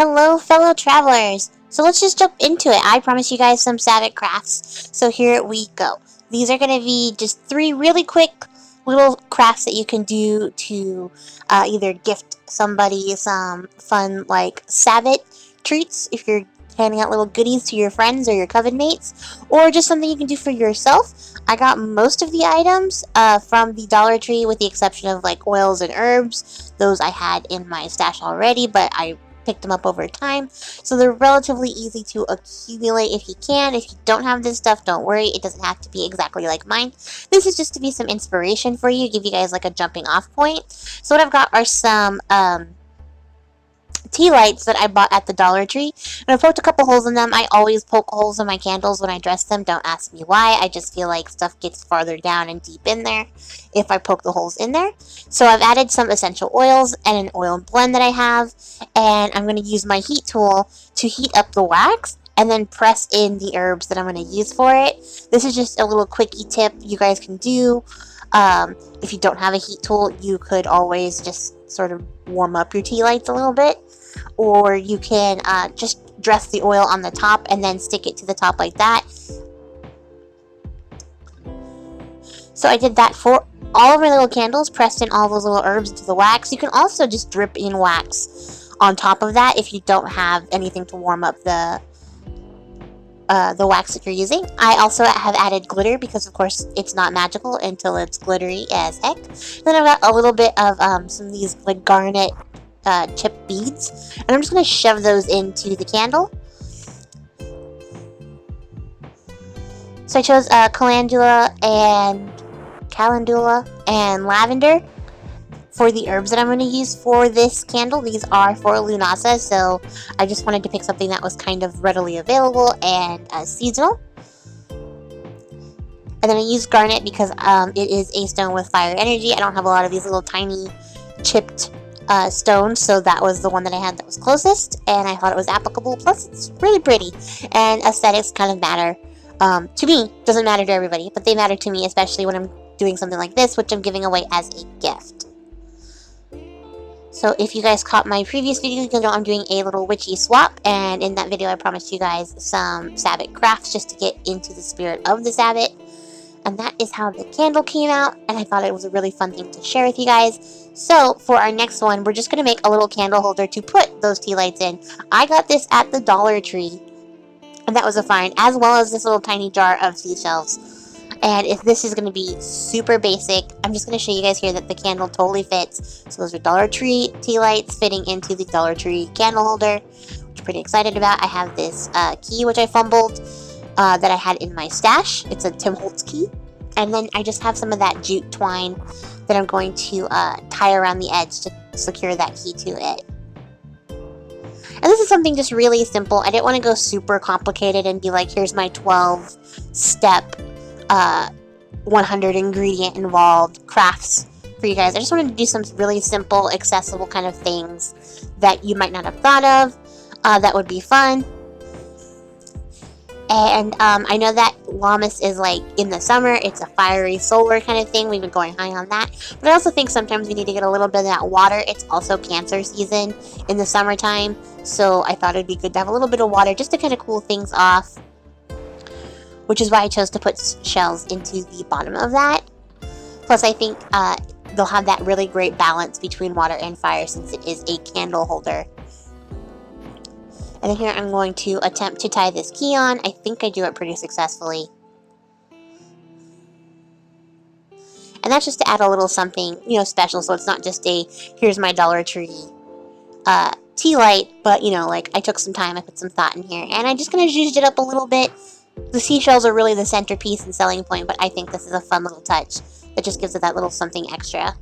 Hello, fellow travelers! So let's just jump into it. I promised you guys some Sabbath crafts, so here we go. These are going to be just 3 really quick little crafts that you can do to either gift somebody some fun, like, Sabbath treats if you're handing out little goodies to your friends or your coven mates, or just something you can do for yourself. I got most of the items from the Dollar Tree, with the exception of like oils and herbs. Those I had in my stash already, but I picked them up over time. So they're relatively easy to accumulate if you can. If you don't have this stuff, don't worry. It doesn't have to be exactly like mine. This is just to be some inspiration for you, give you guys like a jumping off point. So what I've got are some tea lights that I bought at the Dollar Tree, and I poked a couple holes in them. I always poke holes in my candles when I dress them. Don't ask me why. I just feel like stuff gets farther down and deep in there if I poke the holes in there. So I've added some essential oils and an oil blend that I have, and I'm going to use my heat tool to heat up the wax and then press in the herbs that I'm going to use for it. This is just a little quickie tip you guys can do. If you don't have a heat tool, you could always just sort of warm up your tea lights a little bit, or you can just dress the oil on the top and then stick it to the top like that. So I did that for all of my little candles, pressed in all those little herbs into the wax. You can also just drip in wax on top of that if you don't have anything to warm up the wax that you're using. I also have added glitter because, of course, it's not magical until it's glittery as heck. Then I've got a little bit of some of these like garnet chip beads, and I'm just going to shove those into the candle. So I chose calendula and lavender for the herbs that I'm going to use for this candle. These are for Lughnasadh, so I just wanted to pick something that was kind of readily available and seasonal. And then I used garnet because it is a stone with fire energy. I don't have a lot of these little tiny chipped stones, so that was the one that I had that was closest, and I thought it was applicable. Plus, it's really pretty, and aesthetics kind of matter to me. Doesn't matter to everybody, but they matter to me, especially when I'm doing something like this, which I'm giving away as a gift. So if you guys caught my previous video, you know I'm doing a little witchy swap, and in that video I promised you guys some Sabbath crafts just to get into the spirit of the Sabbath. And that is how the candle came out, and I thought it was a really fun thing to share with you guys. So for our next one, we're just going to make a little candle holder to put those tea lights in. I got this at the Dollar Tree, and that was a find, as well as this little tiny jar of seashells. And if this is going to be super basic, I'm just going to show you guys here that the candle totally fits. So those are Dollar Tree tea lights fitting into the Dollar Tree candle holder, which I'm pretty excited about. I have this key, which I fumbled, that I had in my stash. It's a Tim Holtz key. And then I just have some of that jute twine that I'm going to tie around the edge to secure that key to it. And this is something just really simple. I didn't want to go super complicated and be like, here's my 12-step, 100 ingredient involved crafts for you guys. I just wanted to do some really simple, accessible kind of things that you might not have thought of that would be fun. And I know that Lammas is like in the summer, it's a fiery solar kind of thing. We've been going high on that. But I also think sometimes we need to get a little bit of that water. It's also Cancer season in the summertime, so I thought it'd be good to have a little bit of water just to kind of cool things off. Which is why I chose to put shells into the bottom of that. Plus, I think they'll have that really great balance between water and fire since it is a candle holder. And then here I'm going to attempt to tie this key on. I think I do it pretty successfully. And that's just to add a little something, you know, special. So it's not just a, here's my Dollar Tree tea light. But, you know, like I took some time, I put some thought in here. And I'm just going to zhuzh it up a little bit. The seashells are really the centerpiece and selling point. But I think this is a fun little touch that just gives it that little something extra.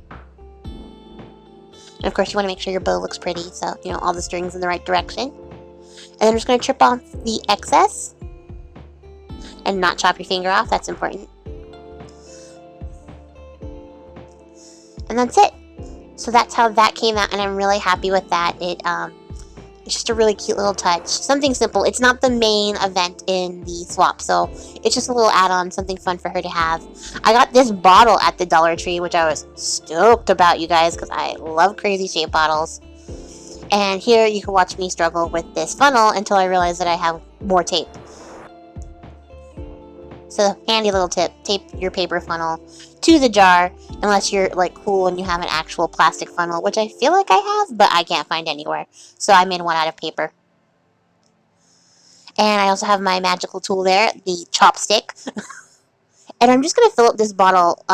And of course, you want to make sure your bow looks pretty. So, you know, all the strings in the right direction. And then I'm just going to trip off the excess and not chop your finger off. That's important. And that's it. So that's how that came out, and I'm really happy with that. It's just a really cute little touch. Something simple. It's not the main event in the swap, so it's just a little add-on, something fun for her to have. I got this bottle at the Dollar Tree, which I was stoked about, you guys, because I love crazy shape bottles. And here you can watch me struggle with this funnel until I realize that I have more tape. So handy little tip, tape your paper funnel to the jar, unless you're like cool and you have an actual plastic funnel, which I feel like I have, but I can't find anywhere. So I made one out of paper. And I also have my magical tool there, the chopstick. And I'm just going to fill up this bottle.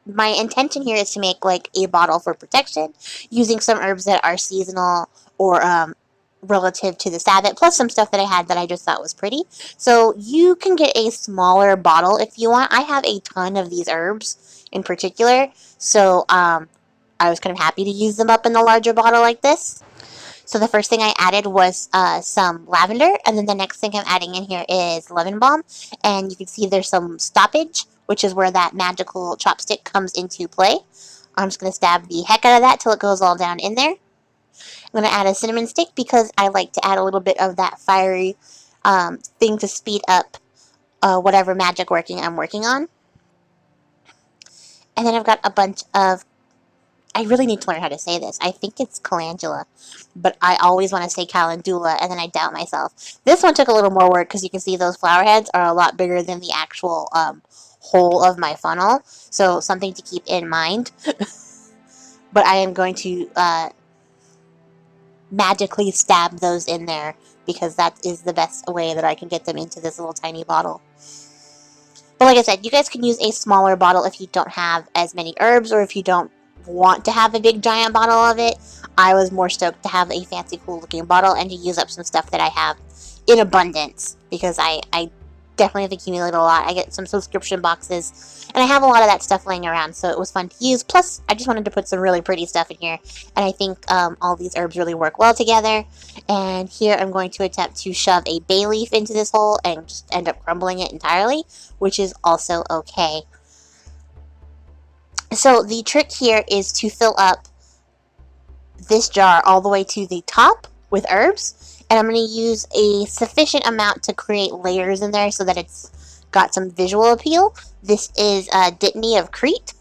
My intention here is to make like a bottle for protection using some herbs that are seasonal or relative to the Sabbat, plus some stuff that I had that I just thought was pretty. So you can get a smaller bottle if you want. I have a ton of these herbs in particular, so I was kind of happy to use them up in the larger bottle like this. So the first thing I added was some lavender, and then the next thing I'm adding in here is lemon balm, and you can see there's some stoppage, which is where that magical chopstick comes into play. I'm just going to stab the heck out of that till it goes all down in there. I'm going to add a cinnamon stick because I like to add a little bit of that fiery thing to speed up whatever magic working I'm working on. And then I've got a bunch of, I really need to learn how to say this. I think it's calendula, but I always want to say calendula, and then I doubt myself. This one took a little more work because you can see those flower heads are a lot bigger than the actual hole of my funnel, so something to keep in mind. But I am going to magically stab those in there because that is the best way that I can get them into this little tiny bottle. But like I said, you guys can use a smaller bottle if you don't have as many herbs, or if you don't want to have a big giant bottle of it. I was more stoked to have a fancy cool looking bottle and to use up some stuff that I have in abundance, because I definitely have accumulated a lot. I get some subscription boxes, and I have a lot of that stuff laying around, so it was fun to use. Plus, I just wanted to put some really pretty stuff in here, and I think all these herbs really work well together. And here I'm going to attempt to shove a bay leaf into this hole and just end up crumbling it entirely, which is also okay. So the trick here is to fill up this jar all the way to the top with herbs, and I'm going to use a sufficient amount to create layers in there so that it's got some visual appeal. This is Dittany of Crete,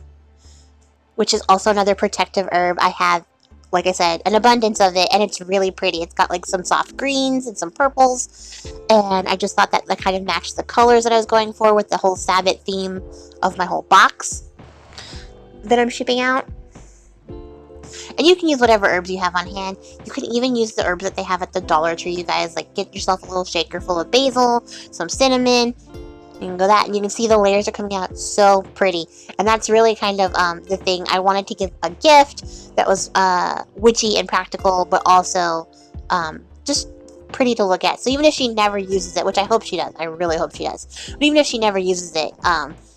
which is also another protective herb. I have, like I said, an abundance of it, and it's really pretty. It's got like some soft greens and some purples, and I just thought that kind of matched the colors that I was going for with the whole Sabbath theme of my whole box that I'm shipping out. And you can use whatever herbs you have on hand. You can even use the herbs that they have at the Dollar Tree, you guys. Like, get yourself a little shaker full of basil, some cinnamon. You can go that, and you can see the layers are coming out so pretty. And that's really kind of the thing. I wanted to give a gift that was witchy and practical, but also just pretty to look at. So even if she never uses it, which I hope she does, I really hope she does, but even if she never uses it,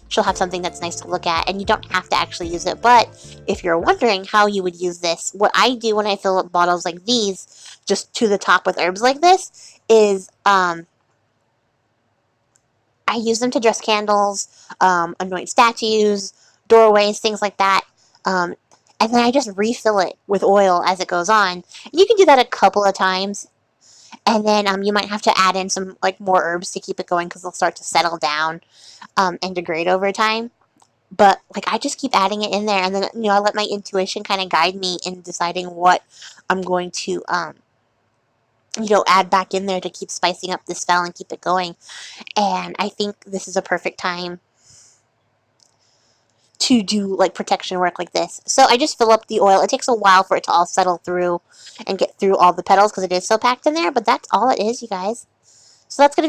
she'll have something that's nice to look at, and you don't have to actually use it. But if you're wondering how you would use this, what I do when I fill up bottles like these, just to the top with herbs like this, is I use them to dress candles, anoint statues, doorways, things like that. And then I just refill it with oil as it goes on. And you can do that a couple of times. And then you might have to add in some like more herbs to keep it going, because they'll start to settle down and degrade over time. But like, I just keep adding it in there, and then I let my intuition kind of guide me in deciding what I'm going to add back in there to keep spicing up this spell and keep it going. And I think this is a perfect time to do like protection work like this. So I just fill up the oil. It takes a while for it to all settle through and get through all the petals because it is so packed in there, but that's all it is, you guys. So that's going to be